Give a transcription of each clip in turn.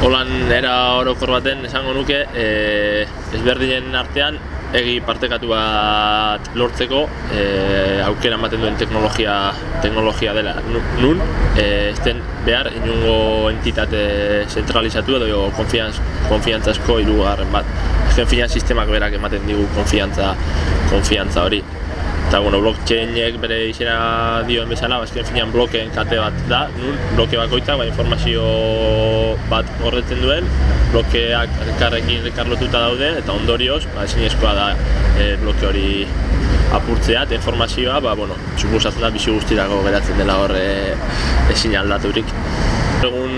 Holan era orokor baten esango nuke ezberdinen artean egi partekatu bat lortzeko aukera ematen duen teknologia dela. Nun ez den behar inungo entitate zentralizatu edo konfiantzazko hirugarren bat. Azken finean sistemak berak ematen digu konfiantza hori. Eta blockchainek bere izena dioen bezala, azken finean blokeen kate bat da, nun bloke bakoitzak informazio bat gordetzen duen, blokeak elkarrekin elkarlotuta daude eta ondorioz ezinezkoa da bloke hori apurtzea eta informazioa suposatzen da bizi guztirako geratzen dela hor ezin aldaturik. Egun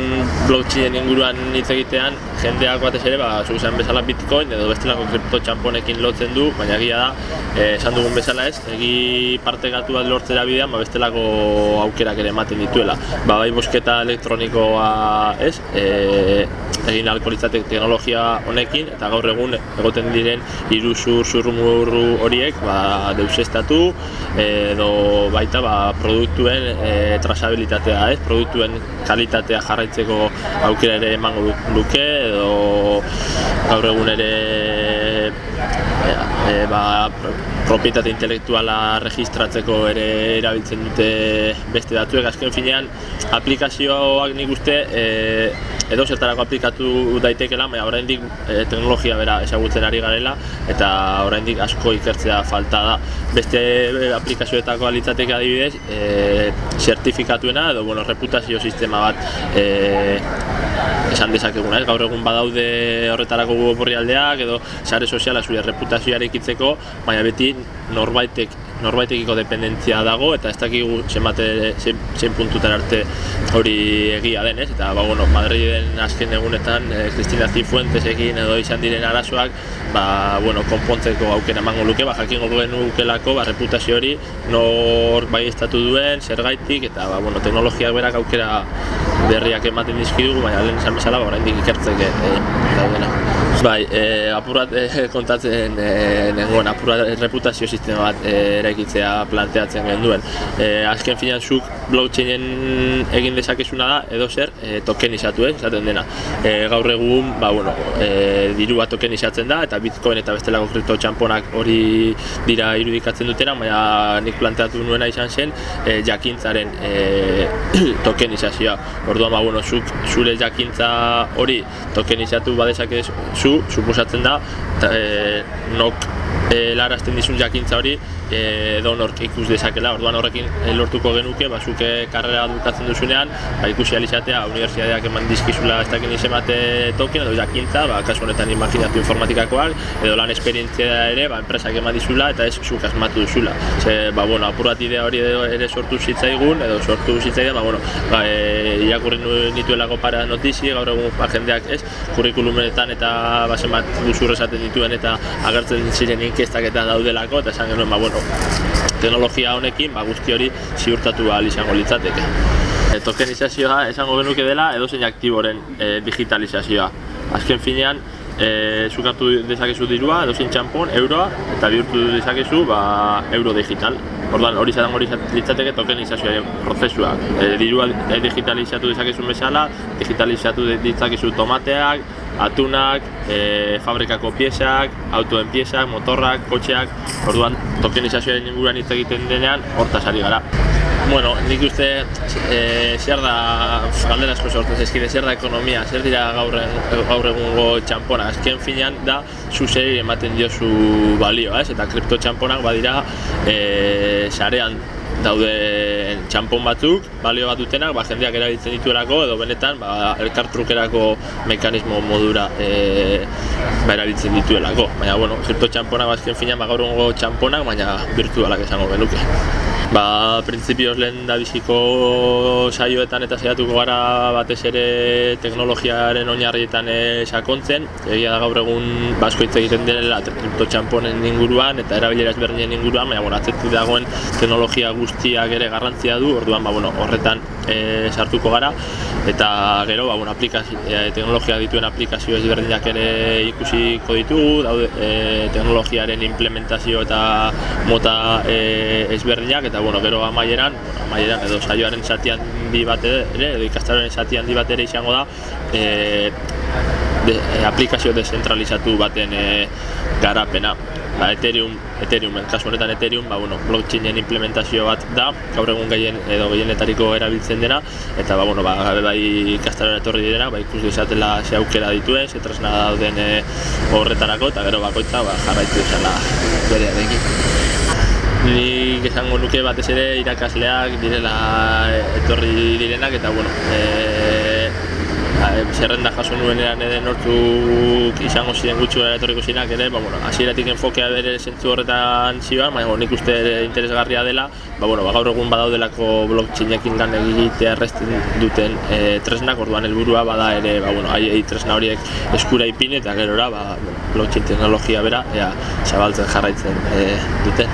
blockchainen inguruan hitz egitean, jendeak batez ere, zuk esan bezala Bitcoin edo bestelako kripto txamponekin lotzen du, baina egia da, esan dugun bezala ez, egi partekatu bat lortzera bidean, bestelako aukerak ere ematen dituela. Bai bosketa elektronikoa ez, egin ahalko litzateke teknologia honekin, eta gaur egun egoten diren iruzur, zurrumurru horiek deuseztatu edo baita produktuen trazabilitatea, produktuen kalitatea jarraitzeko aukera ere emango luke edo gaur egun ere propietate intelektuala registratzeko ere erabiltzen dute beste datuek. Azken finean aplikazioak nik uste edo zertarako aplikatu daitekela, baina oraindik teknologia bera ezagutzen ari garela eta oraindik asko ikertzea falta da. Beste aplikazioetako litzateke adibidez, zertifikatuena edo reputazio sistema bat esan dezakeguna, gaur egun badaude horretarako orrialdeak edo sare soziala zure reputazioa eraikitzeko, baina beti norbaitekiko dependentzia dago eta ez dakigu zein puntutan arte hori egia den, eta Madriden azken egunetan Cristina Cifuentesekin edo izan diren arazoak konpontzeko aukera emango luke, jakingo genukelako reputazio hori nor baieztatu duen, zergaitik eta teknologiak berak aukera berriak ematen dizkidugu, baina lehen esan bezala oraindik ikertzeke daudena. Apurat kontatzen nengoen, apurat reputazio sistema bat eraikitzea planteatzen genduen. Azken finean zuk blockchainen egin dezakezuna da edo zer tokenizatu, esaten dena. Gaur egun dirua tokenizatzen da eta Bitcoin eta bestelako kripto txamponak hori dira irudikatzen dutena, baina nik planteatu nuena izan zen jakintzaren tokenizazioa. Orduan, zure jakintza hori tokenizatu badezakezu, suposatzen da nok helarazten dizun jakintza hori edo nork ikus dezakela. Orduan horrekin lortuko genuke, zuke karrera dukatzen duzunean, ikusi alizatea unibertsitateak eman dizkizula ez dakin izemate token edo jakintza, kasu honetan imaginatu informatikakoak, edo lan esperientzia ere enpresak eman dizula eta ez zuk asmatu duzula. Apurat idea hori ere sortu zitzaigun, edo sortu zitzaidan, irakurri nituelako para notizi, gaur egun jendeak ez, kurrikulumenetan eta zenbat guzur esaten dituen eta agertzen ziren inkestak eta daudelako, eta esan genuen, teknologia honekin guzti hori ziurtatu ahal izango litzateke. Tokenizazioa esango genuke dela edozein aktiboren digitalizazioa. Azken finean, zuk hartu dezakezu dirua, edozein txampon, euroa, eta bihurtu dezakezu euro digital. Orduan hori izango litzateke tokenizazioaren prozesua. Dirua digitalizatu dezakezu bezala, digitalizatu ditzakezu tomateak, atunak, fabrikako piezak, autoen piezak, motorrak, kotxeak. Orduan tokenizazioaren inguruan hitz egiten denean hortaz ari gara. Nik uste zer da galdera asko sortzen zaizkide, zer da ekonomia, zer dira gaur egungo txampona. Azken finean da zuzeri ematen diozu balioa, eta kripto txamponak badira sarean dauden txampon batzuk, balio bat dutenak, jendeak erabiltzen dituelako edo benetan elkartrukerako mekanismo modura erabiltzen dituelako. Baina, kripto txamponak azken finean gaur egungo txamponak, baina virtualak esango genuke. Printzipioz lehen da biziko saioetan eta saiatuko gara batez ere teknologiaren oinarrietan sakontzen. Egia da gaur egun asko hitz egiten dela kripto txamponen inguruan eta erabilera ezberdinen inguruan, baina atzetik dagoen teknologia guztiak ere garrantzia du, orduan horretan sartuko gara. Eta gero, teknologiak dituen aplikazio ezberdinak ere ikusiko ditugu, daude teknologiaren implementazio eta mota ezberdinak, eta gero amaieran edo saioaren zati handi bat ere, edo ikastaroaren zati handi bat ere izango da, aplikazio dezentralizatu baten garapena. Ethereum, kasu honetan Ethereum, blockchainen implementazio bat da, gaur egun gehienetariko erabiltzen dena, eta bai ikastarora etorri direna, ikus dezatela ze aukera dituen, ze tresna dauden horretarako, eta gero bakoitza jarraitu izala berearekin. Nik esango nuke batez ere irakasleak direla etorri direnak, eta zerrenda jaso nuenean nortzuk izango ziren gutxura etorriko zirenak ere, hasieratik enfokea bere zentzu horretan zioan, baina nik uste interesgarria dela, gaur egun badaudelako blockchainekin lan egitea errazten duten tresnak, orduan helburua bada ere, haiei tresna horiek eskura ipin eta gerora blockchain teknologia bera zabaltzen jarraitzen duten.